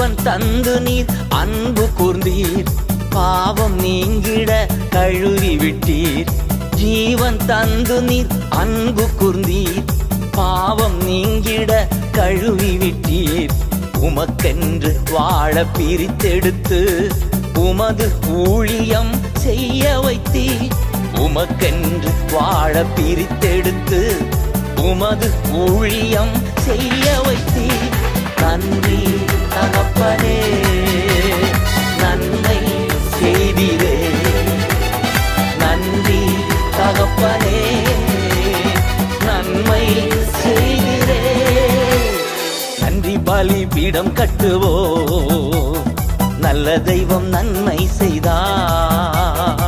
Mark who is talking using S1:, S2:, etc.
S1: ஜீவன் தந்து நீர் அன்பு கூர்ந்தீர், பாவம் நீங்கிட கழுவி விட்டீர். ஜீவன் தந்து நீர் அன்பு கூர்ந்தீர், பாவம் நீங்கிட கழுவி விட்டீர். உமக்கென்று வாழ பிரித்தெடுத்து உமது ஊழியம் செய்ய வைத்தீர். உமக்கென்று வாழ பிரித்தெடுத்து உமது ஊழியம் செய்ய வைத்தீர். நன்றி தகப்பனே, நன்மை செய்தீரே. நன்றி தகப்பனே, நன்மை செய்தீரே. நன்றி பலிபீடம் கட்டுவோ, நல்ல தெய்வம் நன்மை செய்தார்.